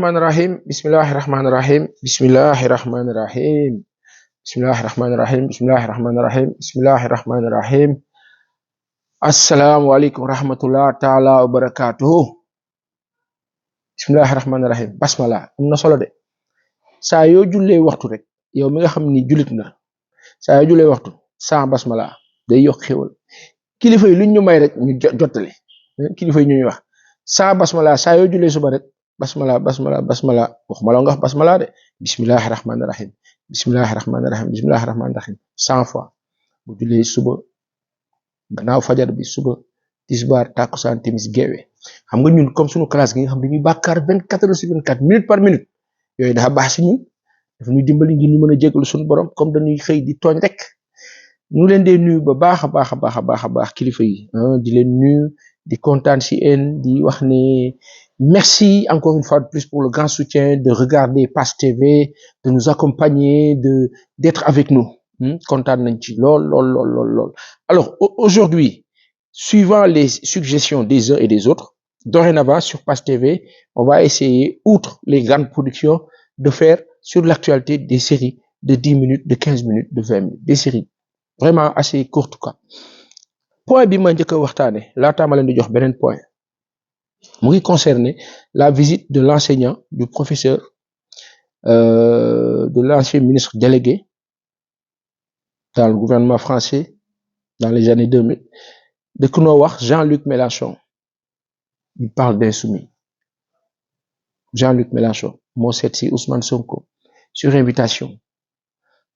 Bismillahirrahmanirrahim. Bismillahirrahmanirrahim. Bismillahirrahmanirrahim. Bismillahirrahmanirrahim. Bismillahirrahmanirrahim. Bismillahirrahmanirrahim. Assalamualaikum warahmatullahi taala wabarakatuh. Bismillahirrahmanirrahim. Basmala am na solo de. Saa yoo jullee waxtu rek yow mi nga xam ni jullit nga saa yoo jullee waxtu saa basmala day yokk xéwal kilifa yi luñ ñu may rek ñu jottali kilifa yi ñuy wax saa basmala saa yoo jullee suba rek basmala waxuma la nga wax basmala de bismillahirrahmanirrahim bismillahirrahmanirrahim bismillahirrahmanirrahim 100 fois bu jullee suba gannaaw fajar bi suba tisbaar takkusaan timis geewe xam nga ñun comme suñu classe gi nga xam dañuy bàkkaar 24 heures sur 24 minute par minute yooyu dafa baax si ñun dafa ñuy dimbali ngir ñu mën a jégalu suñu borom comme dañuy xëy di tooñ rek ñu leen dee nuyu ba baax a baax kilifa yi di leen nuyu di kontaan si en di wax ne merci encore une fois de plus pour le grand soutien de regarder Pass TV de nous accompagner d'être avec nous kontaan nañ ci lool. Alors aujourd'hui suivant les suggestions des uns et des autres dorénavant sur Pass TV on va essayer outre les grandes productions de faire sur l'actualité des séries de 10 minutes de 15 minutes de 20 minutes des séries vraiment assez courtes quoi point bi ma njëkk a waxtaane laataa ma leen di jox beneen point mu ngi concerner la visite de l'enseignant du professeur de l'ancien ministre délégué dans le gouvernement français dans les années 2000 de ku noo wax Jean-Luc Mélenchon il parle d'insoumis Jean-Luc Mélenchon moo seet si Ousmane Sonko sur invitation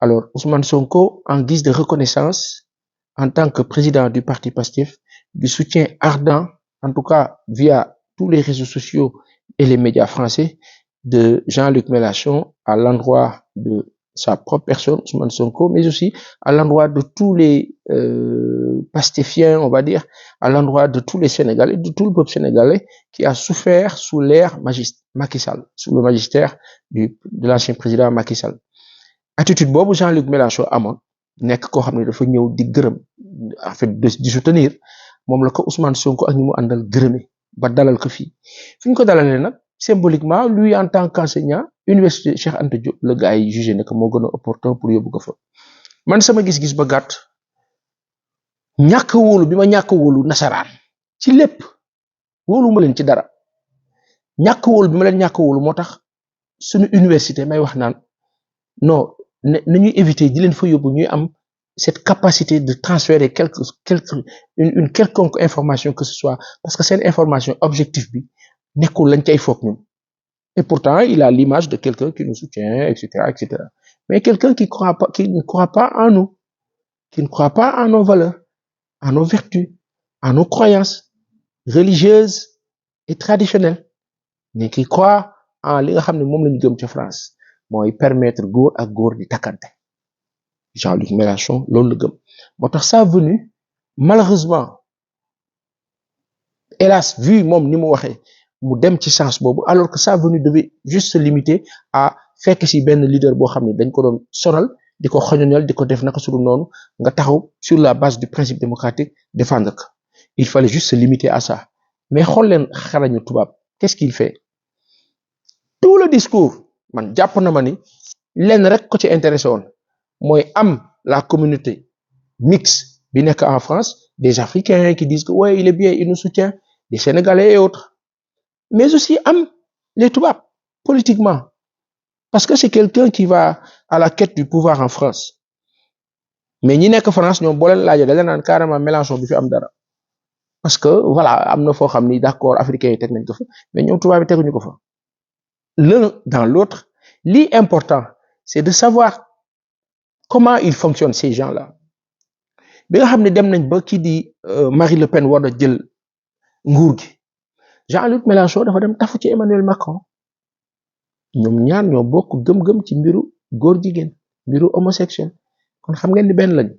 alors Ousmane Sonko en guise de reconnaissance en tant que président du parti Pastef du soutien ardent en tout cas via tous les réseaux sociaux et les médias français de Jean-Luc Mélenchon à l'endroit de sa propre personne Ousmane Sonko mais aussi à l'endroit de tous les pastéfiens on va dire à l'endroit de tous les Sénégalais de tout le peuple sénégalais qui a souffert sous l'ère Macky Sall sous le magistère de l'ancien président Macky Sall attitude boobu Jean-Luc Mélenchon amoon nekk koo xam ne dafa ñëw di gërëm en fait di soutenir moom la ko Ousmane Sonko ak ñi mu àndal gërëme ba dalal ko fii fi ñu ko dalalee nag symboliquement lui en tant qu'enseignant université Cheikh Anta Diop le gars yi jugé ne que moo gën a opportun pour yóbbu ko fa man sama gis-gis ba gàtt ñàkk wóolu bi ma ñàkk wóolu nasaraan ci lépp wóolu ma leen ci dara ñàkk wóolu bi ma leen ñàkk wóolu moo tax suñu université may wax naan non nañuy éviter di leen fa yóbbu ñuy am cette capacité de transférer une quelconque information que ce soit parce que c'est une information objective bi nekkul lañ cay foog ñun et pourtant il a l'image de quelqu'un qui nous soutient etc mais quelqu'un qui ne croit pas en nous qui ne croit pas en nos valeurs en nos vertus en nos croyances religieuses et traditionnelles mais qui croit en li nga xam ne moom lañu gëm ca France mooy permettre góor ak góor di takkante Jean-Luc Mélenchon loolu la gëm moo tax sa venue malheureusement hélas vu moom ni mu waxee mu dem ci sens boobu alors que sa venue devait juste se limiter à fekk ci benn leader boo xam ne dañ ko doon sonal di ko xoñoñal di ko def naka sudul noonu nga taxaw sur la base du principe démocratique défendre ko il fallait juste se limiter à ça mais xool leen xarañu tubaab qu'est-ce qu'il fait tout le discours man jàpp na ma ni lenn rek ko ci intéressé woon mooy am la communauté mixte bi nekk en France des Africains qui disent que ouais il est bien il nous soutient des Sénégalais et autres mais aussi am les tubaab politiquement parce que c'est quelqu'un qui va à la quête du pouvoir en France mais ñi nekk France ñoom boo leen laajee da leen naan carrément Mélenchon bi fi am dara parce que voilà am na foo xam ni d'accord africains yi teg nañ ko fa mais ñoom tubaab yi teguñu ko fa l'un dans l'autre l'important c'est de savoir comment ils fonctionnent ces gens-là bi nga xam ne dem nañ ba kii di Marie Le Pen war a jël nguur gi Jean-Luc Mélenchon dafa dem tafu ci Emmanuel Macron ñoom ñaar ñoo bokk gëm-gëm ci mbiru góor jigéen mbiru homosexuel kon xam ngeen ni benn lañu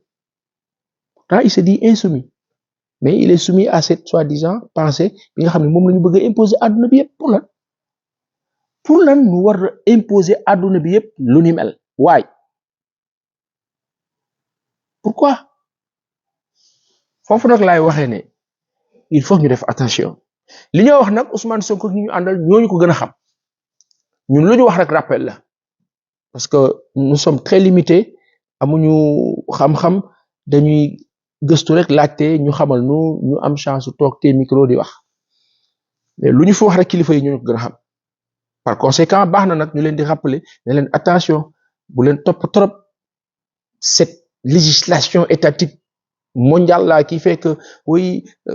pourtant il se dit insoumis mais il est soumis à cette soi-disant pensée bi nga xam ne moom la ñu bëgg a imposer àdduna bi yëpp pour lan ñu war a imposer àdduna bi yëpp lu ni mel waaye pourquoi foofu nag laay waxee ne il faut ñu def attention li ñoo wax nag Ousmane Sonko ñu àndal ñooñu ko gën a xam ñun lu ñu wax rek rappel la parce que nous sommes très limités amuñu xam-xam dañuy gëstu rek laajte ñu xamal ñu am chance toog te micro di wax mais lu ñu fi wax rek kilifa yi ñu ko gën a xam par conséquent baax na nag ñu leen di rappeler ne leen attention bu leen topp trop cette législation étatique mondiale là qui fait que oui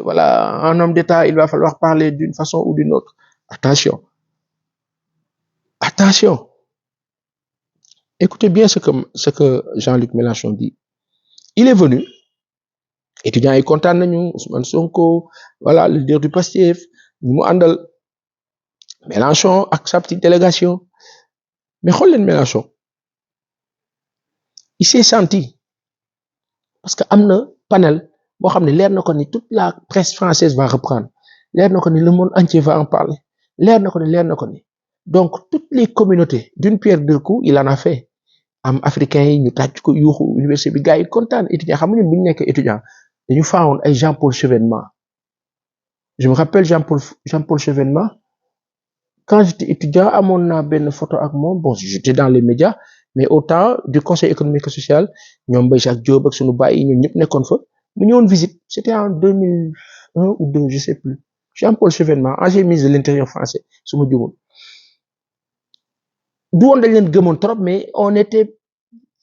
voilà un homme d'État il va falloir parler d'une façon ou d'une autre attention écoutez bien ce que Jean-Luc Mélenchon dit il est venu étudiants yi kontaan nañu Ousmane Sonko voilà le leader du Pastef ñu mu àndal Mélenchon ak sa petite délégation mais xool leen Mélenchon il s'est senti parce que am na panel boo xam ne leer na ko ni toute la presse française va reprendre leer na ko ni le monde entier va en parler leer na ko ni donc toutes les communautés d'une pierre deux coups il en a fait am africains yi ñu tàcc ko yuuxu université bi gars yi kontaan étudiant xam nga ñun bu ñu nekk étudiant dañu faawoon ay Jean-Paul Chevènement je me rappelle Jean-Paul Chevènement quand j'étais étudiant amoon naa benn photo ak moom bon j'étais dans les médias mais au temps du conseil économique et social ñoom Mbaye Jacques Diop ak sunu baay yi ñun ñëpp nekkoon fa mu ñëwoon visite c'était en 2001 ou 2 je sais plus Jean-Paul Chevènement ancien ministre de l'intérieur français su ma juumul du woon dañ leen gëmoon trop mais on était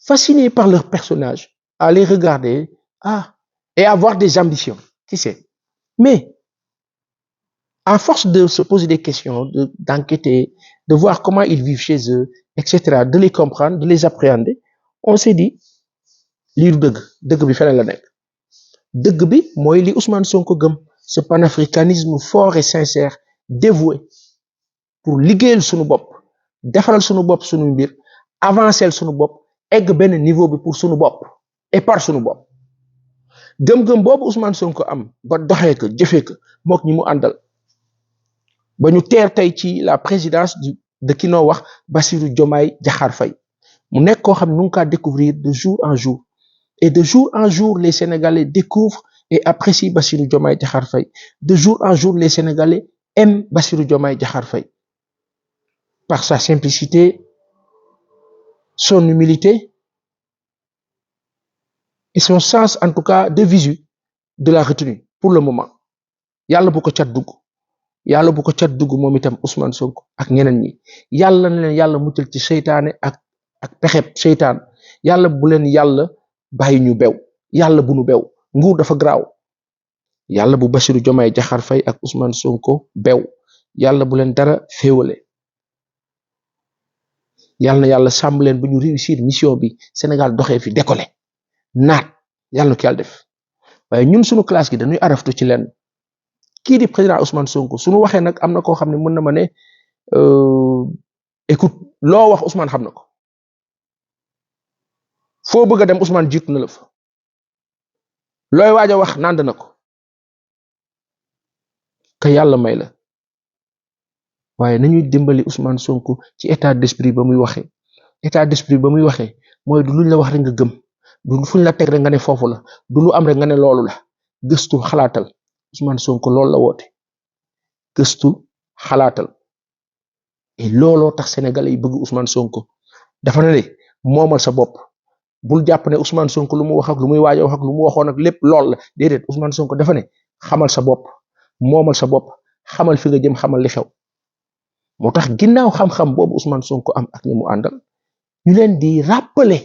fasciné par leur personnage à les regarder et avoir des ambitions tu sais mais à force de se poser des questions d'enquêter de voir comment ils vivent chez eux etc de les comprendre de les appréhender on s'est dit lii du dëgg bi feneen la nekk dëgg bi mooy li Ousmane Sonko gëm ce panafricanisme fort et sincère dévoué pour liggéeyal sunu bopp defaral sunu bopp sunu mbir avancer sunu bopp egg benn niveau bi pour sunu bopp et par sunu bopp gëm-gëm boobu Ousmane Sonko am ba doxee ko jëfee ko mook ñi mu àndal ba ñu teer tey ci la présidence de ki noo wax Bassirou Diomaye Diakhar Faye mu nekk koo xam ne nu ngi kaa découvrir de jour en jour et de jour en jour les Sénégalais découvrent et apprécient Bassirou Diomaye Diakhar Faye de jour en jour les Sénégalais aiment Bassirou Diomaye Diakhar Faye par sa simplicité son humilité et son sens en tout cas de visu de la retenue pour le moment yàlla bu ko cat dugg moom itam Ousmane Sonko ak ñeneen ñi yàlla na leen yàlla muccal ci seytaane ak pexeb seytaan yàlla bu leen yàlla bàyyi ñu bew yàlla bu nu bew nguur dafa garaaw yàlla bu Bassirou Diomaye Diakhar Faye ak Ousmane Sonko bew yàlla bu leen dara féewale yàlla na yàlla sàmm leen bu ñu réussir mission bi Sénégal doxee fi décoller naat yàlla na ko yàlla def waaye ñun suñu classe gi dañuy araftu ci leen kii di président Ousmane Sonko suñu waxee nag am na koo xam ne mën na ma ne écoute loo wax Ousmane xam na ko foo bëgg a dem Ousmane jiitu na la fa looy waaj a wax nand na ko ka yàlla may la waaye nañuy dimbali Ousmane Sonko ci état d'esprit ba muy waxee mooy du luñ la wax rek nga gëm du fuñ la teg rek nga ne foofu la du lu am rek nga ne loolu la gëstu xalaatal Ousmane Sonko loolu la woote gëstu xalaatal et looloo tax sénégalais yi bëgg Ousmane Sonko dafa ne moomal sa bopp bul jàpp ne Ousmane Sonko lu mu wax ak lu muy waaj a wax ak lu mu waxoon ak lépp lool la déedéet Ousmane Sonko dafa ne xamal sa bopp moomal sa bopp xamal fi nga jëm xamal li xew moo tax ginnaaw xam-xam boobu Ousmane Sonko am ak ñi mu àndal ñu leen di rappeler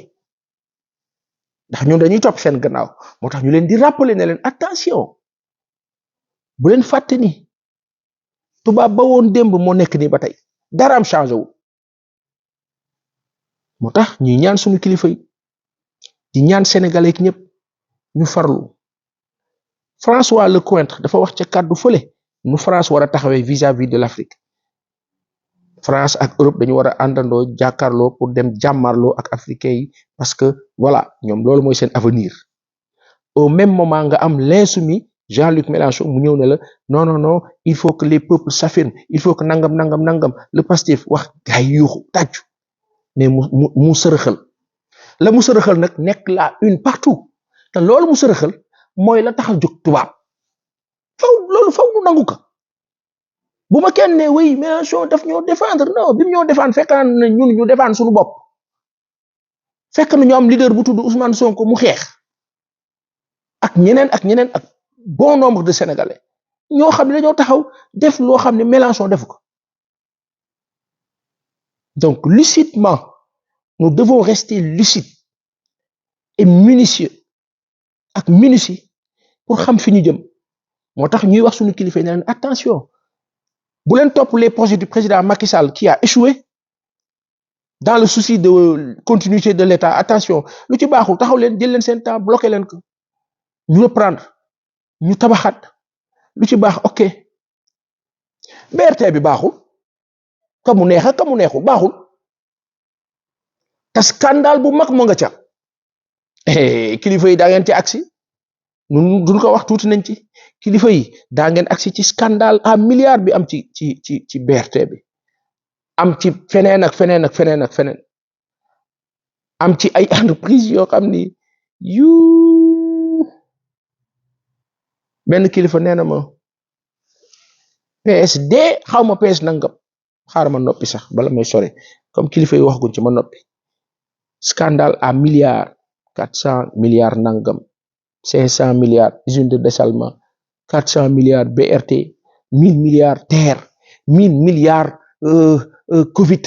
ndax ñun dañuy topp seen gannaaw moo tax ñu leen di rappeler ne leen attention bu leen fàtte ni tubaab ba woon démb moo nekk nii ba tey dara am changé wu moo tax ñuy ñaan suñu kilifa yi di ñaan sénégalais ñëpp ñu farlu François Lecointre dafa wax ca kàddu fële nu France war a taxawee vis-à-vis de l'Afrique France ak Europe dañu war a àndandoo jàkkaarloo pour dem jàmmarloo ak africains yi parce que voilà ñoom loolu mooy seen avenir au même moment nga am l'insoumis Jean-Luc Mélenchon mu ñëw ne la non il faut que les peuples s'affirment il faut que nangam le Pastef wax gaay yuuxu tàccu mais mu sërëxal la mu sërëxal nag nekk la une partout te loolu mu sërëxal mooy la tax a jóg tubaab faw nu nangu ko bu ma kenn ne oui Mélenchon daf ñoo défendre non bi mu ñoo défendre fekk na ñun ñu défendre suñu bopp fekk na ñu am leader bu tudd Ousmane Sonko mu xeex ak ñeneen ak bon nombre de Sénégalais ñoo xam ne dañoo taxaw def loo xam ne Mélenchon defu ko donc lucidement nous devons rester lucides et minutieux ak minutie pour xam fi ñu jëm moo tax ñuy wax suñu kilifa yi ne leen attention bu leen topp les projets du président Macky Sall qui a échoué dans le souci de continuité de l'État attention lu ci baaxul taxaw leen jël leen seen temps bloqué leen ko ñu reprendre ñu tabaxaat lu ci baax ok BRT bi baaxul ka mu neex ak ka mu neexul baaxul te scandale bu mag moo nga ca kilifa yi daa ngeen ci agsi ñun duñ ko wax tuuti nañ ci kilifa yi daa ngeen agsi ci scandale à milliard bi am ci BRT bi am ci feneen ak feneen ak feneen ak feneen am ci ay entreprise yoo xam ni yu benn kilifa nee na ma PSD xaw ma PS nangam xaar ma noppi sax bala may sore comme kilifa yi wax guñ ci ma noppi scandale à milliards 400 milliards nangam 500 milliards usine de dessalement 400 milliards BRT 1000 milliards TER 1000 milliards Covid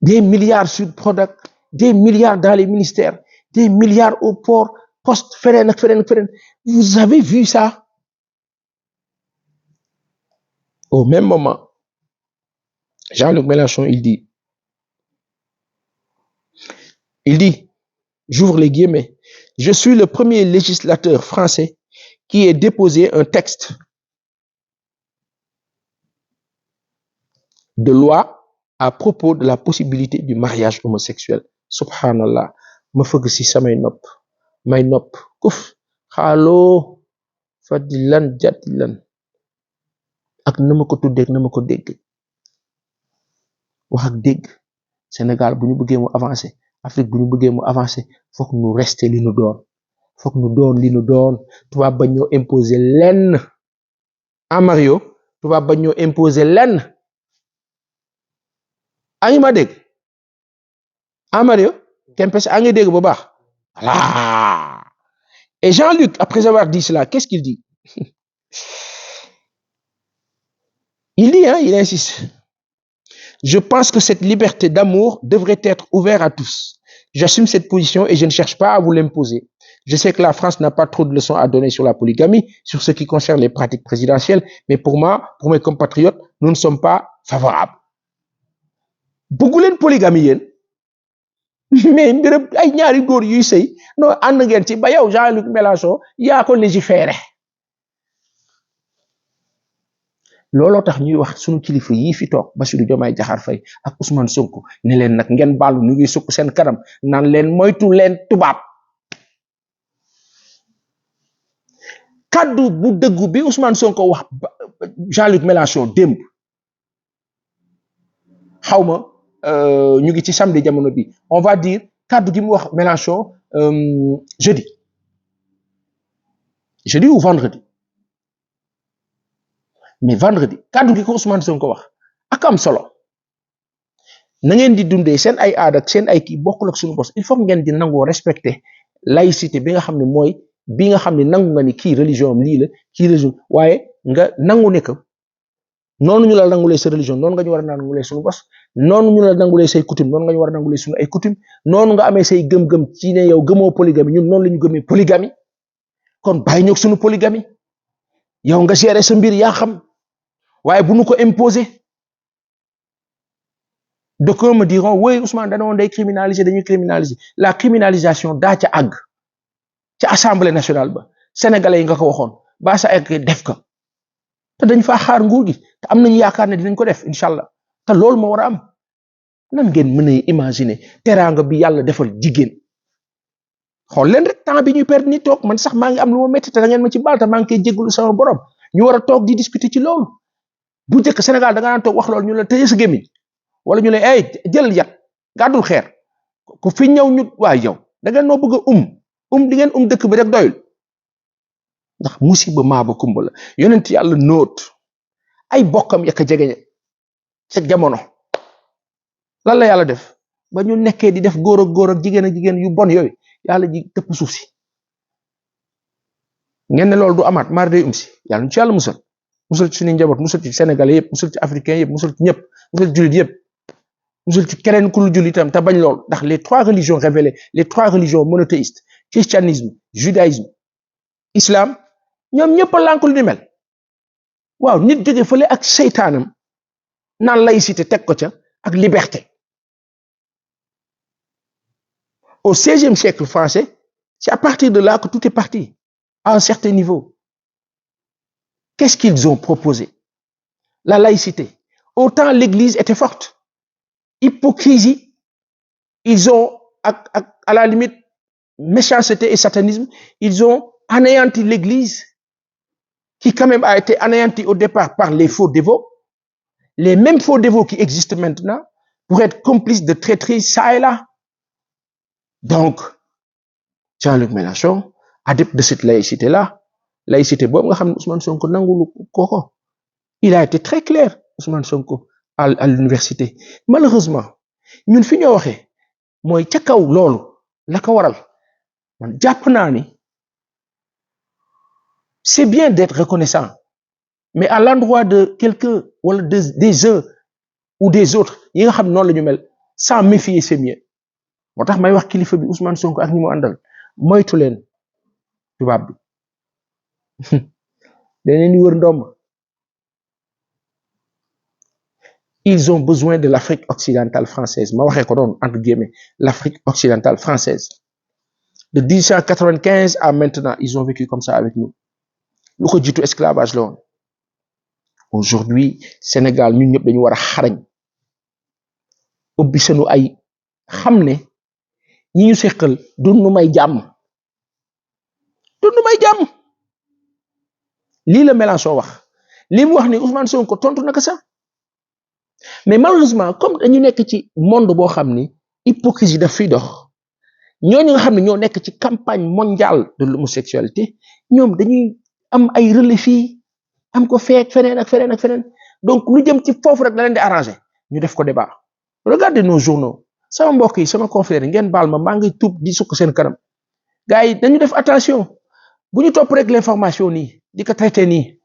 des milliards sur Prodac des milliards dans les ministères des milliards au port poste feneen ak feneen ak feneen vous avez vu ça au même moment Jean-Luc Mélenchon il dit j'ouvre les guillemets, je suis le premier législateur français qui ait déposé un texte de loi à propos de la possibilité du mariage homosexuel. Subhanallah, ma fëgg si samay nopp may nopp kuf xaaloo fadilan jadilan ak na ma ko tuddee ak na ma ko dégg wax ak dégg Sénégal bu ñu bëggee mu avancer Afrique bu ñu bëggee mu avancer foog ñu rester li ñu doon foog ñu doon li ñu doon tubaab bañ ñoo imposer lenn en Mario tubaab bañ ñoo imposer lenn a ngi ma dégg en Mario Kempes a ngi dégg bu baax voilà et Jean-Luc après avoir dit cela qu'est-ce qu'il dit il insiste je pense que cette liberté d'amour devrait être ouverte à tous. J'assume cette position et je ne cherche pas à vous l'imposer. Je sais que la France n'a pas trop de leçons à donner sur la polygamie, sur ce qui concerne les pratiques présidentielles, mais pour moi, pour mes compatriotes, nous ne sommes pas favorables. Bëggu leen polygamie yéen mais mbirëm ay ñaari góor yuy sëy non ànd ngeen ci ba yow Jean-Luc Mélenchon yaa ko légiféré looloo tax ñuy wax suñu kilifa yii fi toog Bassirou Diomaye Diakhar Faye ak Ousmane Sonko ne leen nag ngeen baalu ñu ngi sukk seen kanam naan leen moytu leen tubaab kaddu bu dëggu bi Ousmane Sonko wax Jean-Luc Mélenchon démb xawma ñu ngi ci samedi jamono bi on va dire kaddu gi mu wax Mélenchon jeudi ou vendredi mais vendredi kaddu gi ko Ousmane Sonko wax ak am solo na ngeen di dundee seen ay aada ak seen ay kii bokkul ak suñu bos il faut ngeen di nangoo respecter laïcité bi nga xam ne mooy bi nga xam ne nangu nga ni kii religion am lii la kii religion waaye nga nangu ne que noonu ñu la nangulee sa religion noonu nga ñu war a nangulee suñu bos noonu ñu la nangulee say coutume noonu nga ñu war a nangulee suñu ay coutume noonu nga amee say gëm-gëm ci ne yow gëmoo polygamie ñun noonu la ñu gëmee polygamie kon bàyyi ñoog suñu polygamie yow nga gérer sa mbir yaa xam waaye bu ñu ko imposer d'aucuns me diront oui Ousmane dañoo day criminaliser dañuy criminaliser la criminalisation daa ca àgg ca assemblée nationale ba sénégalais yi nga ko waxoon ba sa egg def ko te dañ faa xaar nguur gi te am nañu yaakaar ne dinañ ko def incha allah te loolu moo war a am nan ngeen mën a imaginer teraanga bi yàlla defal jigéen xool leen rek temps bi ñuy perdre ni toog man sax maa ngi am lu ma métti te da ngeen ma ci baal te maa ngi koy jégalu sama borom ñu war a toog di discuter ci loolu bu njëkk Sénégal da nga naan toog wax loolu ñu la tëjee sa gémmiñ wala ñu ne ay jël yat gàddul xeer ku fi ñëw ñu waay yow da ngeen noo bëgg a di ngeen dëkk bi rek doyul ndax musiba maaba kumba la yonent yàlla nóot ay bokkam yaka jegeñe ca jamono lan la yàlla def ba ñu nekkee di def góor ak jigéen yu bon yooyu yàlla ji tëpp suuf si ngeen ne loolu du amaat maar day si yàlla ñu ci yàlla musal ci suñu njaboot musal ci sénégalais yëpp musal ci africain yëpp musal ci ñëpp musal ci jullit yëpp musal ci keneen ku lu jullit itam te bañ lool ndax les trois religions révélées les trois religions monothéistes christianisme judaïsme islam ñoom ñëpp a lànk lu ni mel waaw nit jóge fële ak seytaanam naan laïcité teg ko ca ak liberté au 16e siècle français c'est à partir de là que tout est parti à un certain niveau. Qu'est-ce qu'ils ont proposé? La laïcité. Autant l'Église était forte. Hypocrisie, ils ont, à la limite, méchanceté et satanisme, ils ont anéanti l'Église, qui quand même a été anéantie au départ par les faux dévots, les mêmes faux dévots qui existent maintenant, pour être complices de traîtrise ça et là. Donc, Jean-Luc Mélenchon, adepte de cette laïcité-là, laïcité boobu nga xam ne Ousmane Sonko nangulu koko, il a été très clair, Ousmane Sonko, à l'université. Malheureusement, ñun fi ñoo waxee mooy ca kaw loolu la ko waral man jàpp naa ni c'est bien d'être reconnaissant, mais à l'endroit de quelqu'un wala des uns ou des autres yi nga xam noonu la ñu mel, sans méfier c'est mieux. moo tax may wax kilifa bi Ousmane Sonko ak ñi mu àndal moytu leen tubaab bi dañu wër ndomb. Ils ont besoin de l'Afrique occidentale française ma waxee ko doon entre guillemets l'Afrique occidentale française de 1895 à maintenant ils ont vécu comme ça avec nous lu ko jiitu esclavage la woon. Aujourd'hui Sénégal ñun ñëpp dañu war a xarañ ubbi sunu ay xam ne ñi ñu seqal du nu may jàmm lii la Mélenchon wax li mu wax ni Ousmane Sonko tontu naka sax. Mais malheureusement comme dañu nekk ci monde boo xam ni hypocrisie daf fiy dox ñooñu nga xam ne ñoo nekk ci campagne mondiale de l'homosexualité ñoom dañuy am ay relais fii am ko feek feneen ak feneen donc lu jëm ci foofu rek da leen di arranger ñu def ko débat. Regardez nos journaux sama mbokk yi sama confrère ngeen baal ma maa ngi tuub di sukk seen kanam gars yi dañu def attention bu ñu topp rek l'information nii di ko traité nii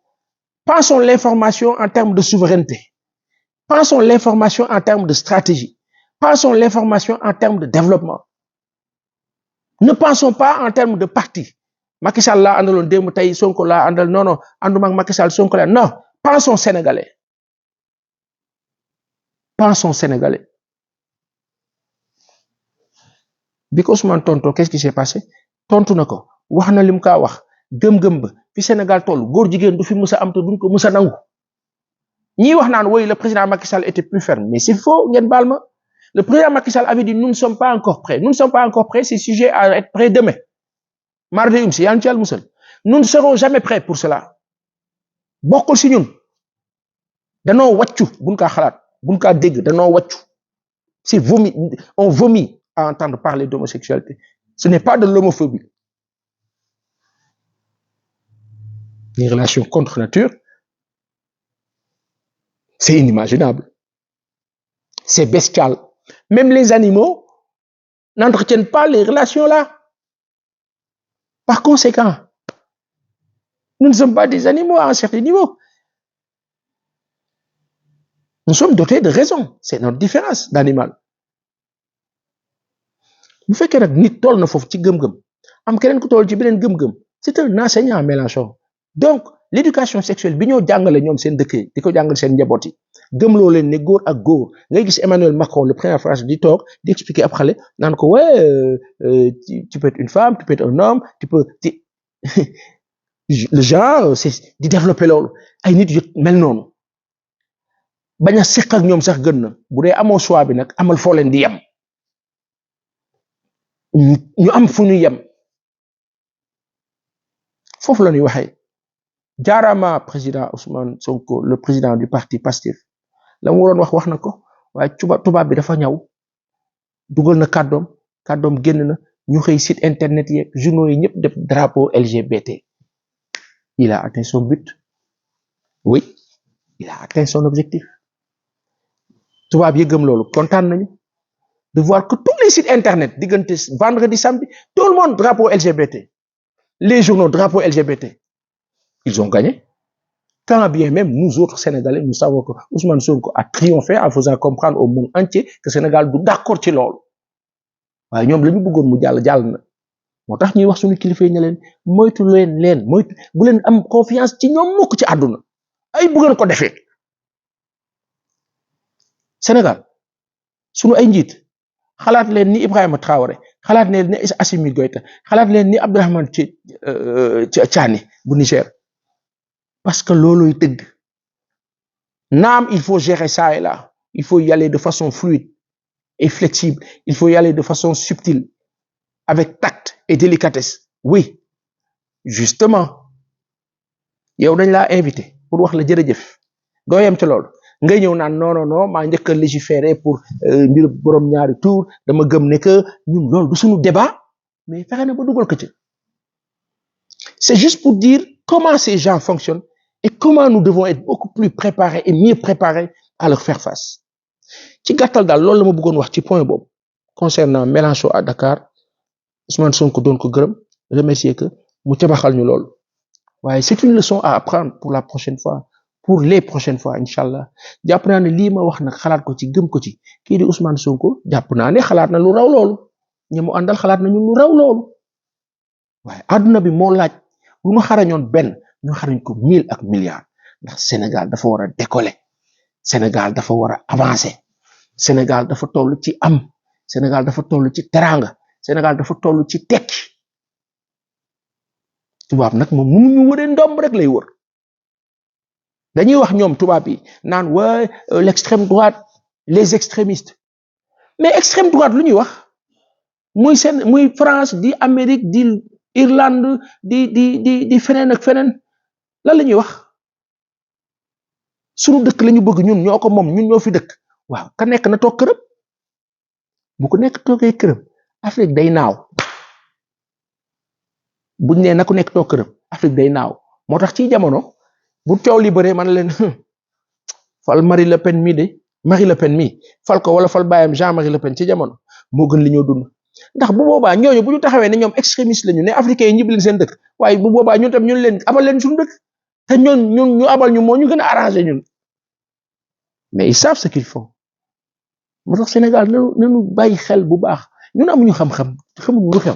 pensons l'information en termes de souveraineté. Pensons l'information en termes de stratégie. Pensons l'information en termes de développement. Ne pensons pas en termes de parti. Macky Sall laa àndaloon démb tey Sonko laa àndal non ànduma ak Macky Sall Sonko laa non pensons sénégalais. Pensons sénégalais. Bi ko Ousmane tonto qu'est-ce qui s'est passé tontu na ko wax na lim kaa wax gëm-gëm ba fi Sénégal toll góor jigéen du fi musa am te duñ ko musa nangu. ñi wax naan oui le président Macky Sall était plus ferme mais c'est faux ngeen baal ma le président Macky Sall avait dit nous ne sommes pas encore prêts c'est sujet à être prêt demain mardi si yàlla ci yàlla musal nous ne serons jamais prêts pour cela bokkul si ñun danoo wàccu buñ kaa xalaat buñ kaa dégg danoo wàccu c'est vomi on vomit à entendre parler d'homosexualité ce n'est pas de l'homophobie les relations contre nature. C'est inimaginable. C'est bestial. Même les animaux n'entretiennent pas les relations là. Par conséquent, nous ne sommes pas des animaux à un certain niveau. Nous sommes dotés de raison. C'est notre différence d'animal. Bu fekkee nag nit toll na foofu ci gëm-gëm am keneen ku toll ci beneen gëm-gëm c'est un enseignant Mélenchon. Donc l'éducation sexuelle bi ñoo jàngale ñoom seen dëkk yi di ko jàngale seen njaboot yi gëmloo leen ne góor ak góor ngay gis Emmanuel Macron le président français di toog di expliquer ab xale naan ko tu peux être une femme tu peux être un homme tu peux le genre c'est di développer loolu ay nit yu mel noonu bañ a seq ak ñoom sax gën na bu dee amoo choix bi nag amal foo leen di yem ñu am fu ñu yem foofu la ñuy waxee. jaaraama président Ousmane Sonko le président du parti Pastef la mu waroon wax na ko waaye tubaab bi dafa ñaw dugal na kàddoom génn na ñu xëy site internet yeeg journaux yi ñëpp def drapeau LGBT il a atteint son but. Oui, il a atteint son objectif. tubaab yi gëm loolu kontaan nañu de voir que tous les sites internet diggante vendredi samedi tout le monde drapeau LGBT les journaux drapeau LGBT ils ont gagné quand bien même nous autres Sénégalais nous savons que Ousmane Sonko a triomphé en faisant comprendre au monde entier que Sénégal du d'accord ci loolu waaye ñoom la ñu bëggoon mu jàll na moo tax ñuy wax suñu kilifa yi ne leen moytu moytu bu leen am confiance ci ñoom mukk ci àdduna ay bu ngeen ko defee Sénégal suñu ay njiit xalaat leen ni Ibrahima Traoré xalaat leen ni Assimi Goïta xalaat leen ni Abdourahmane Tiani bu Niger parce que looloy dëgg naam il faut gérer ça et là il faut y aller de façon fluide et flexible il faut y aller de façon subtile avec tact et délicatesse oui justement yow dañ laa invité pour wax la jërëjëf doo yem ci loolu ngay ñëw naan non maa njëkk a légiférer pour mbir borom ñaari tour dama gëm ne que ñun loolu du suñu débat mais fexe na ba dugal ko ci c'est juste pour dire comment ces gens fonctionnent et comment nous devons être beaucoup plus préparés et mieux préparés à leur faire face ci gàttal daal loolu la ma bëggoon wax ci point boobu concernant Mélenchon à Dakar Ousmane Sonko doon ko gërëm remercier que mu tabaxal ñu loolu waaye c'est une leçon à apprendre pour la prochaine fois pour les prochaines fois inchallah jàpp naa ne lii ma wax nag xalaat ko ci gëm ko ci kii di Ousmane Sonko jàpp naa ne xalaat na lu raw loolu ñi mu àndal xalaat na ñu lu raw loolu waaye àdduna bi moo laaj bu ñu xarañoon benn ñu xarañ ko 1000 ak milliards ndax Sénégal dafa war a décoller Sénégal dafa war a avancer Sénégal dafa toll ci am Sénégal dafa toll ci teranga Sénégal dafa toll ci tekki tubaab nag moom mënuñu wëree ndomb rek lay wër dañuy wax ñoom tubaab yi naan waa l'extrême droite les extrémistes mais extrême droite lu ñuy wax muy France di Amérique di Irlande di feneen ak feneen lan la ñuy wax suñu dëkk la ñu bëgg ñun ñoo ko moom ñun ñoo fi dëkk waaw ka nekk na toog këram bu ko nekk toogee këram Afrique day naaw buñ nee na ku nekk toog këram Afrique day naaw moo tax ci jamono bu coow li bëree man leen fal Marie Le Pen mii fal ko wala fal baayam Jean-Marie Le Pen ci jamono moo gën li ñoo dund ndax bu boobaa ñooñu bu ñu taxawee ne ñoom extrémiste lañu ne africains yi ñibbi leen seen dëkk waaye bu boobaa ñun tam ñun leen abal leen suñu dëkk te ñun ñu abal ñu moo ñu gën a arrangé ñun mais ils savent ce qu'ils font moo tax Sénégal nañu bàyyi xel bu baax ñun amuñu xam-xam xamuñu lu xew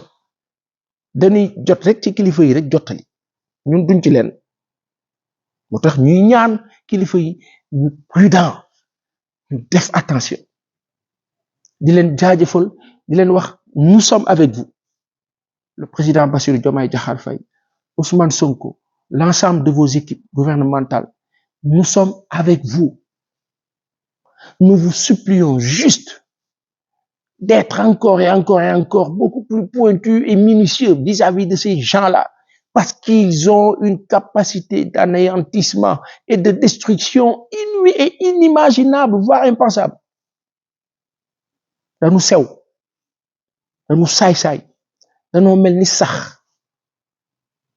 dañuy jot rek ci kilifa yi rek jottali ñun duñ ci leen moo tax ñuy ñaan kilifa yi ñu prudent ñu def attention di leen jaajëfal di leen wax nous sommes avec vous le président Bassirou Diomaye Diakhar Faye Ousmane Sonko l'ensemble de vos équipes gouvernementales nous sommes avec vous nous vous supplions juste d'être encore et encore et encore beaucoup plus pointus et minutieux vis-à-vis de ces gens-là parce qu'ils ont une capacité d'anéantissement et de destruction inouïe et inimaginable, voire impensable. Dañu sew dañu saay-saay dañoo mel ni sax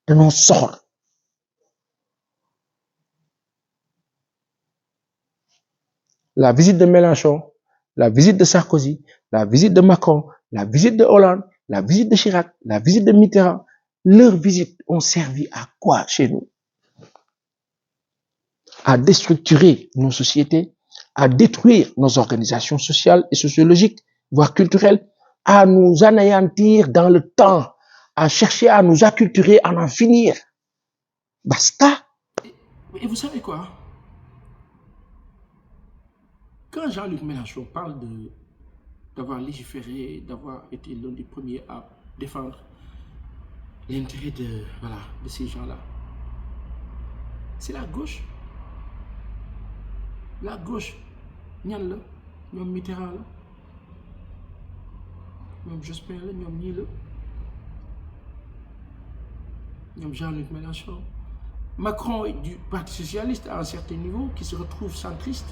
dañoo soxor la visite de Mélenchon, la visite de Sarkozy, la visite de Macron, la visite de Hollande, la visite de Chirac, la visite de Mitterrand, leurs visites ont servi à quoi chez nous? À déstructurer nos sociétés, à détruire nos organisations sociales et sociologiques, voire culturelles, à nous anéantir dans le temps, à chercher à nous acculturer, à en finir. Basta. Et vous savez quoi? Quand Jean-Luc Mélenchon parle d'avoir légiféré, d'avoir été l'un des premiers à défendre l'intérêt de ces gens-là, c'est la gauche. La gauche, ñan la ñoom Mitterrand la ñoom Jospin la ñoom ñii la ñoom Jean-Luc Mélenchon, Macron du Parti socialiste à un certain niveau qui se retrouve centriste,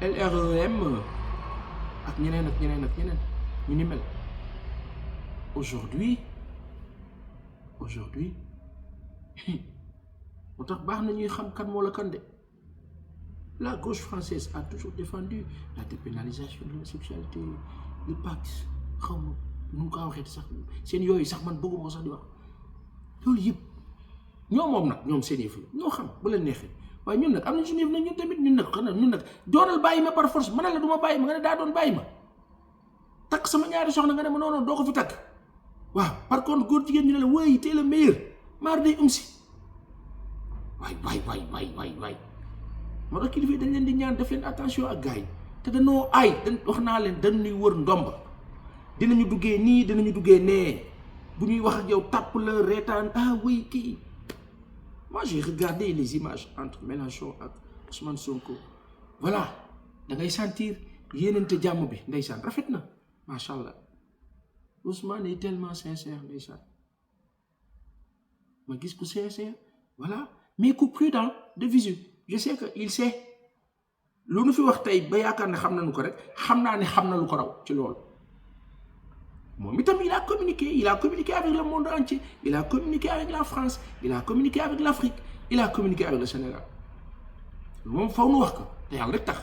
LREM ak ñeneen ñu ni mel. Aujourd'hui moo tax baax na ñuy xam kan moo la kan de. La gauche française a toujours défendu la dépénalisation de la sexualité, le pacte xaw ma nu mu ko waxee sax seen yooyu sax man bëgguma ko sax di wax loolu yëpp ñoom moom nag ñoom seen yëf la ñoo xam bu leen neexee waaye ñun nag am nañ suñu yëf nag ñun tamit ñun nag doonal bàyyi ma par force ma ne la du ma bàyyi ma nga ne daa doon bàyyi ma takk sama ñaari soxna nga ne ma noonu doo ko fi takk waaw par contre góor jigéen ñu ne la wéy tey le meilleur maar day si waay moo tax kilifa dañ leen di ñaan def leen attention ak gars yi te dañoo aay wax naa leen dañuy wër ndomb dinañu duggee nii dinañu duggee nee bu ñuy wax ak yow tàpp la reetaan oui kii. Moi j'ai regardé les images entre Mélenchon ak Ousmane Sonko voilà da ngay sentir yéenante jàmm bi ndeysaan rafet na macha allah Ousmane est tellement sincère ndeysaan ma gis ku sincère voilà mais ku prudent de visu. Je sais que il sait lu nu fi wax tey ba yaakaar ne xam nañu ko rek xam naa ne xam na lu ko raw ci loolu moom itam il a communiqué avec le monde entier il a communiqué avec la France il a communiqué avec l'Afrique il a communiqué avec le Sénégal moom faw nu wax ko te yàlla rek tax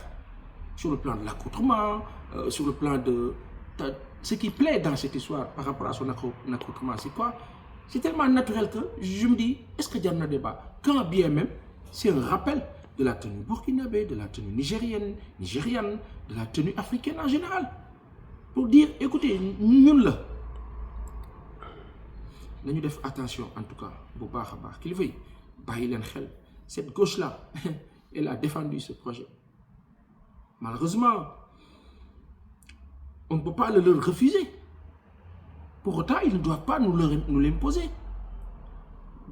sur le plan de l'accoutrement sur le plan de ce qui plaît dans cette histoire par rapport à son accoutrement c'est quoi c'est tellement naturel que je me dis est-ce que jar na débat quand bien même c'est un rappel de la tenue burkinabé, de la tenue nigérienne, de la tenue africaine en général. Pour dire, écoutez, ñun la nañu def attention en tout cas bu baax a baax kilifa yi bàyyi leen xel cette gauche là elle a défendu ce projet malheureusement on ne peut pas le leur refuser pour autant ils ne doivent pas nous l'imposer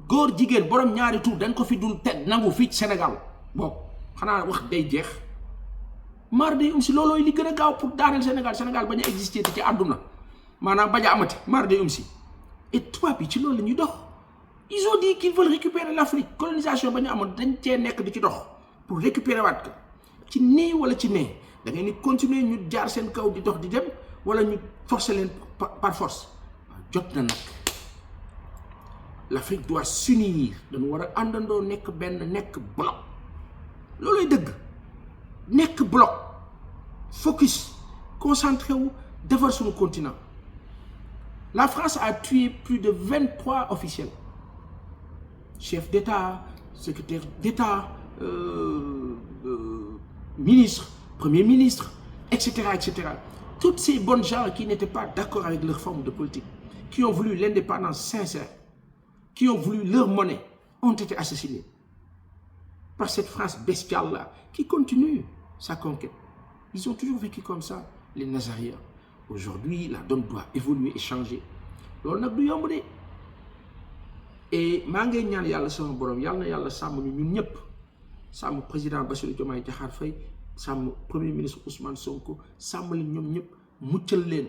góor jigéen borom ñaari tur dañ ko fi dul teg nangu fii ci Sénégal bon xanaa wax day jeex maar day si loolooy li gën a gaaw pour daaneel Sénégal bañ a exister te ci àdduna maanaam bañ a amati maar day si et tubaab bi ci loolu la ñuy dox ils ont dit qu'ils veulent récupérer l'Afrique colonisation ba ñu amoon dañ cee nekk di ci dox pour récupérer waat ko ci nii wala ci nee da ngay ni continuer ñu jaar seen kaw di dox di dem wala ñu forcer leen par force jot na nag l'Afrique doit s'unir dañu war a àndandoo nekk benn nekk bloc looluy dëgg nekk bloc focus concentré wu defar suñu continent la France a tué plus de 23 officiels chefs d'État secrétaires d'État ministres premier ministre etc. Toutes ces bonnes gens qui n'étaient pas d'accord avec leur forme de politique qui ont voulu l'indépendance sincère qui ont voulu leur monnaie ont été assassinés par cette France bestiale-là qui continue sa conquête. Ils ont toujours vécu comme ça, les Nazaréens. Aujourd'hui, la donne doit évoluer et changer. loolu nag du yomb de et maa ngi ñaan yàlla sama borom yàlla na yàlla sàmm ñu ñun ñëpp sàmm président Bassirou Diomaye Diakhar Faye sàmm premier ministre Ousmane Sonko sàmm leen ñoom ñëpp muccal leen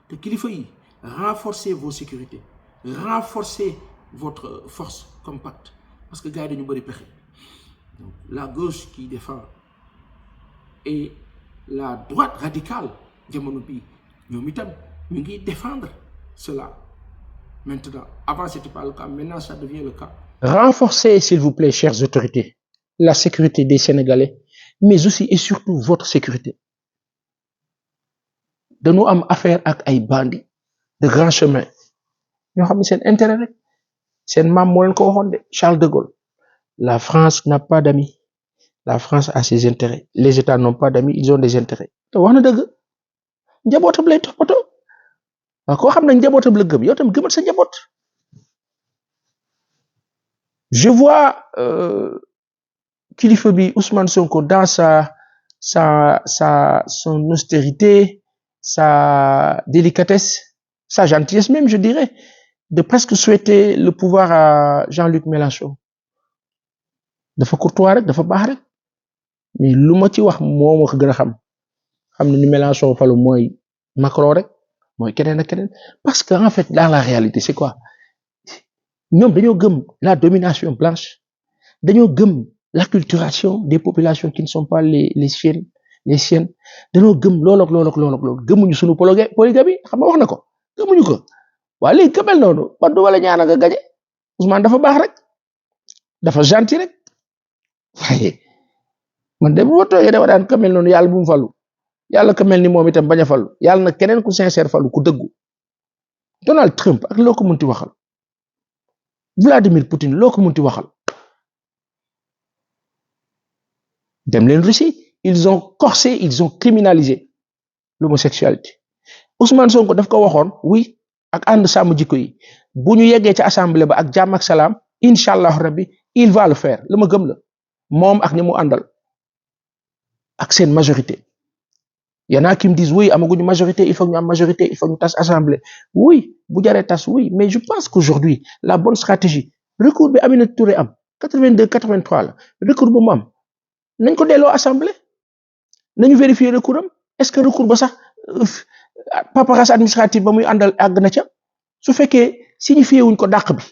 te kilifa yi renforcez vos sécurités renforcez votre force compacte parce que gars yi dañu bëri pexe donc la gauche qui défend et la droite radicale jamono bii ñoom itam ñu ngi défendre cela maintenant avant c'était pas le cas maintenant ça devient le cas. Renforcez s'il vous plaît chères autorités la sécurité des Sénégalais mais aussi et surtout votre sécurité dañu am affaire ak ay bandits de grand chemin ñoo xam ne seen intérêt rek seen maam moo leen ko waxoon de Charles de Gaulle la France n'a pas d'amis la France a ses intérêts les États n'ont pas d'amis ils ont des intérêts te wax na dëgg njabootam lay toppatoo waaw koo xam ne njabootam la gëm yow tam gëmal sa njaboot je vois kilifa bi Ousmane Sonko dans son austérité sa délicatesse sa gentillesse même je dirais de presque souhaiter le pouvoir à Jean-Luc Mélenchon dafa courtois rek dafa baax rek mais lu ma ci wax moo ma ko gën a xam ne ni Mélenchon falu mooy Macron rek mooy keneen ak keneen parce que en fait dans la réalité c'est quoi ñoom dañoo gëm la domination blanche dañoo gëm l'acculturation des populations qui ne sont pas les siennes dañoo gëm loolu gëmuñu suñu polygamie xam nga wax na ko gëmuñu ko waa léegi ka mel noonu man du wala ñaana nga gaje Ousmane dafa baax rek dafa gentil rek waaye man de bu ma toogee dama daan ka mel noonu yàlla bu mu falu yàlla ka mel ni moom itam bañ a falu yàlla na keneen ku sincère falu ku dëggu Donald Trump ak loo ko munti waxal Vladimir Poutine loo ko munti waxal dem leen Russie ils ont corsé ils ont criminalisé l'homosexualité Ousmane Sonko daf ko waxoon oui ak ànd sàmm jikko yi bu ñu yeggee ci assemblée ba ak jàmm ak salaam incha allah rabbi il va le faire la ma gëm la moom ak ñi mu àndal ak seen majorité y en a qui me disent oui amaguñu majorité il faut ñu am majorité il faut ñu tas assemblée oui bu jaree tas oui mais je pense qu'aujourd'hui la bonne stratégie recours bi Aminata Touré am 82 83 la recours bu mu am nañ ko delloo assemblée nañu vérifier recours am est-ce que recours ba sax paperasse administrative ba muy àndal àgg na ca su fekkee signifié wuñ ko dàq bi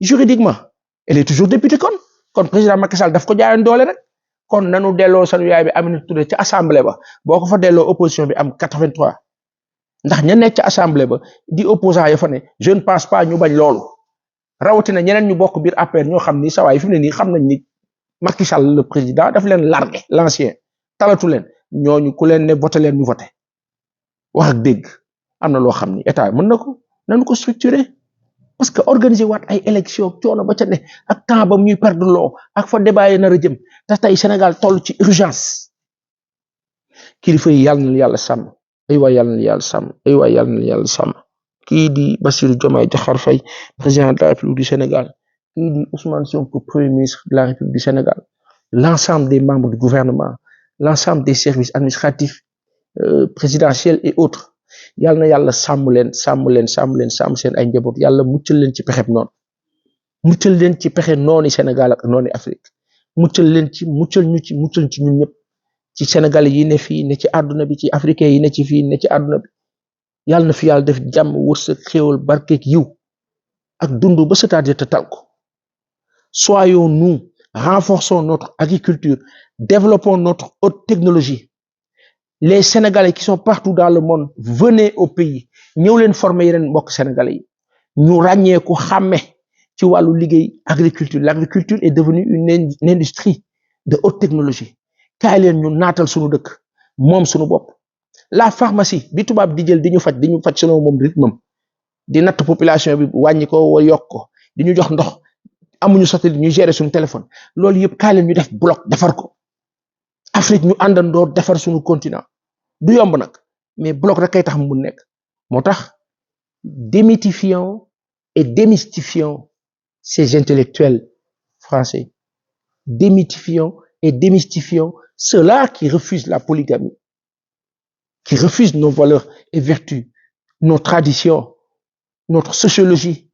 juridiquement elle est toujours députée kon président Macky Sall daf ko jaayoon doole rek kon nanu delloo sanu yaay bi Aminata Touré ca assemblée ba boo ko fa delloo opposition bi am 83 ndax ña nekk ca assemblée ba di opposant ya fa ne je ne pense pas ñu bañ loolu rawatina ñeneen ñu bokk biir APR ñoo xam ni sawaay fi mu ne nii xam nañ ni Macky Sall le président daf leen largué l'ancien talatu leen ñooñu ku leen ne voté leen ñu voté wax ak dégg am na loo xam ni état mën na ko nañu ko structuré parce que organiser waat ay élection coono ba ca ne ak temps ba muy perdre loo ak fa débat yi nar a jëm te tey Sénégal toll ci urgence kilifa yi yàlla na yàlla sàmm ay waay yàlla na yàlla sàmm ay waay yàlla na yàlla sàmm kii di Bassirou Diomaye Diakhar Faye président de la République du Sénégal kii di Ousmane Sonko premier ministre de la République du Sénégal l'ensemble des membres du gouvernement l'ensemble des services administratifs présidentiels et autres yàlla na yàlla sàmm leen sàmm seen ay njaboot yàlla muccal leen ci pexeb noonu muccal leen ci pexe nooni Sénégal ak nooni Afrique muccal leen ci muccal ci ñun ñëpp ci Sénégal yi ne fii ne ci àdduna bi ci africain yi ne ci fii ne ci àdduna bi yàlla na fi yàlla def jàmm wërsëg xéewal barkeek yiw ak dund ba c'est-à-dire te tal ko soyons-nous renforçons notre agriculture développons notre haute technologie les Sénégalais qui sont partout dans le monde venez au pays ñëw leen former yeneen mbokk Sénégalais yi ñu ràññee ko xàmme ci wàllu liggéey agriculture l'agriculture est devenue une industrie de haute technologie kaay leen ñu naatal suñu dëkk moom suñu bopp la pharmacie bi tubaab di jël di ñu faj selon moom rythme di natt population bi wàññi ko wa yokk ko di ñu jox ndox amuñu satellite ñu gérer suñu téléphone loolu yëpp kaay leen ñu def bloc defar ko Afrique ñu àndandoo defar suñu continent du yomb nag mais bloc rek kay tax mu nekk moo tax démythifions et démystifions ces intellectuels français démythifions et démystifions ceux-là qui refusent la polygamie qui refusent nos valeurs et vertus nos traditions notre sociologie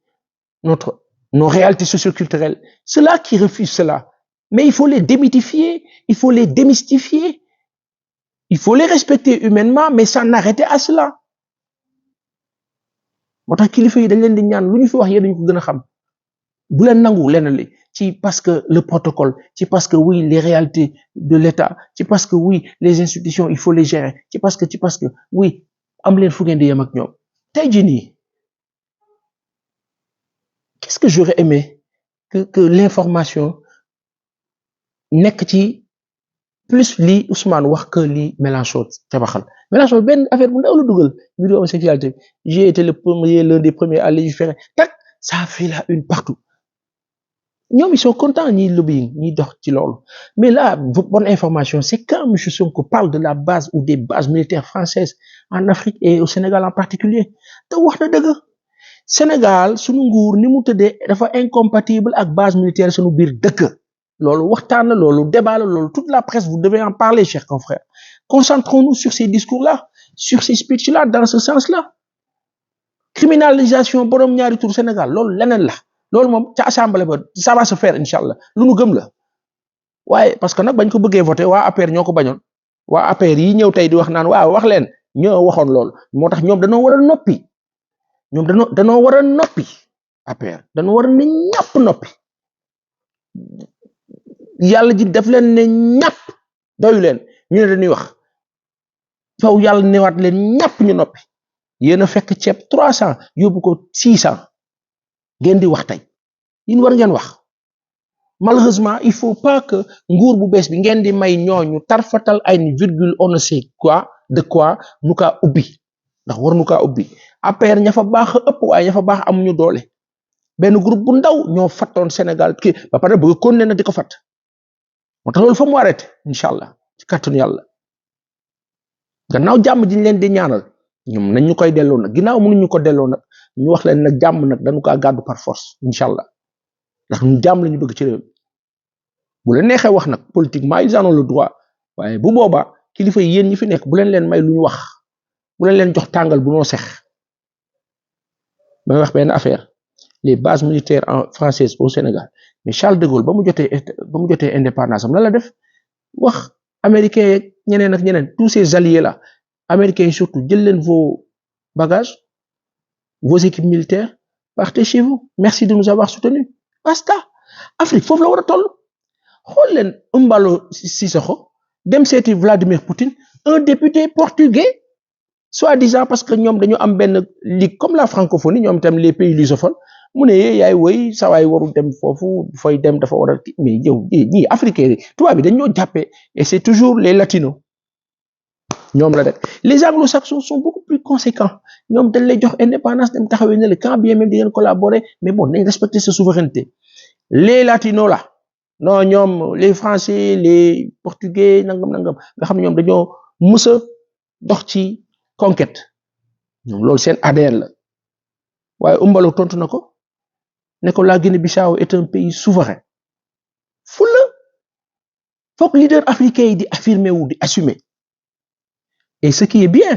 nos réalités socioculturelles ceux-là qui refusent cela mais il faut les démythifier il faut les démystifier il faut les respecter humainement mais s'en arrêter à cela moo tax kilifa yi dañ leen di ñaan lu ñu fi wax yéen dañu ko gën a xam bu leen nangu lenn li ci parce que le protocole ci parce que oui les réalités de l'État ci parce que oui les institutions il faut les gérer ci parce que oui am leen fu ngeen di yem ak ñoom tey jii nii qu'est-ce que j'aurais aimé que l'information nekk ci plus lii Ousmane wax que lii Mélenchon tabaxal Mélenchon benn affaire bu ndaw la dugal mbiru homosexualité j'ai été l'un des premiers à légiférer tak ça a fait la une partout ñoom ils sont contents ñiy lobbying ñiy dox ci loolu mais là bonne information c'est quand monsieur Sonko parle de la base ou des bases militaires françaises en Afrique et au Sénégal en particulier te wax na dëgg Sénégal sunu nguur ni mu tëddee dafa incompatible ak base militaire sunu biir dëkk loolu waxtaan la loolu débat la loolu toute la presse vous devez en parler chers confrères concentrons-nous sur ces discours-là sur ces speeches-là dans ce sens-là criminalisation borom ñaari tur Sénégal loolu leneen la loolu moom ca assemblée ba ça va se faire inchallah lu nu gëm la waaye parce que nag bañ ko bëggee voter waa APR ñoo ko bañoon waa APR yi ñëw tey di wax naan waaw wax leen ñoo waxoon loolu moo tax ñoom dañoo war a noppi ñoom dañoo war a noppi APR dañoo war a ne ñàpp noppi yàlla ji def leen ne ñàpp doyu leen ñu ne dañuy wax faw yàlla newaat leen ñàpp ñu noppi yéen a fekk ceeb 300 yóbbu ko 600 ngeen di wax tey yéen war ngeen wax malheureusement il faut pas que nguur bu bees bi ngeen di may ñooñu tarfatal ay ni virgule on ne sait quoi de quoi nu kaa ubbi ndax war nu kaa ubbi APR ña fa baax ëpp waaye ña fa baax amuñu doole benn groupe bu ndaw ñoo fattoon Sénégal kii ba pare bëgg continuer na di ko fatt moo tax loolu fa mu arrêté incha allah ci kàttanu yàlla gannaaw jàmm ji ñu leen di ñaanal ñoom nañ ñu koy delloo nag ginnaaw mënuñu ko delloo nag ñu wax leen nag jàmm nag dañu kaa gàddu par force incha allah ndax ñu jàmm la ñu bëgg ci réew bu leen neexee wax nag politiquement ils en ont le droit waaye bu boobaa kilifa yi yéen ñi fi nekk bu leen may lu ñu wax bu leen jox tàngal bu noo sex may wax benn affaire les bases militaires françaises au Sénégal mais Charles de Gaulle ba mu jotee indépendance am lan la def wax américains yeeg ñeneen ak ñeneen tous ces alliés là américains yi surtout jël leen vos bagages vos équipes militaires partez chez vous merci de nous avoir soutenus basta Afrique foofu la war a toll xool leen Umbalo Sissoco dem seeti Vladimir Poutine un député portugais soi-disant parce que ñoom dañu am benn ligue comme la francophonie ñoom tam les pays lusophones mu ne yaay woy sa waay warul dem foofu fooy dem dafa war a mais yow ñii africains tubaab bi dañ ñoo jàppee et c'est toujours les latinos ñoom la rek les anglo-saxons sont beaucoup plus conséquents ñoom dañ lay jox indépendance dem taxawee ne le quand bien même di ngeen collaborer mais bon nañ respecter sa souveraineté les latinos là non ñoom les français les portugais nangam nga xam ne ñoom dañoo mës a dox ci conquête ñoom loolu seen ADN la waaye Umbalo tontu na ko ne ko la Guinée-Bissau est un pays souverain fula foog leader africain yi di affirmer wu di assumer et ce qui est bien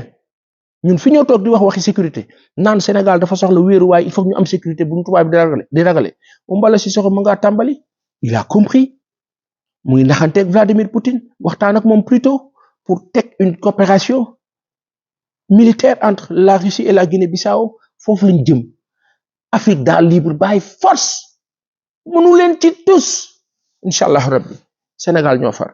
ñun fi ñoo toog di waxi sécurité naan Sénégal dafa soxla wéeruwaay il faut ñu am sécurité bu ñu tubaab di ragale Umbalo Sissoco mu ngaa tàmbali il a compris mu ngi naxanteeg Vladimir Poutine waxtaan ak moom plutôt pour teg une coopération militaire entre la Russie et la Guinée-Bissau foofu lañ jëm Afrique daal libre by force mënu leen ci tous incha allah rabbi Sénégal ñoo far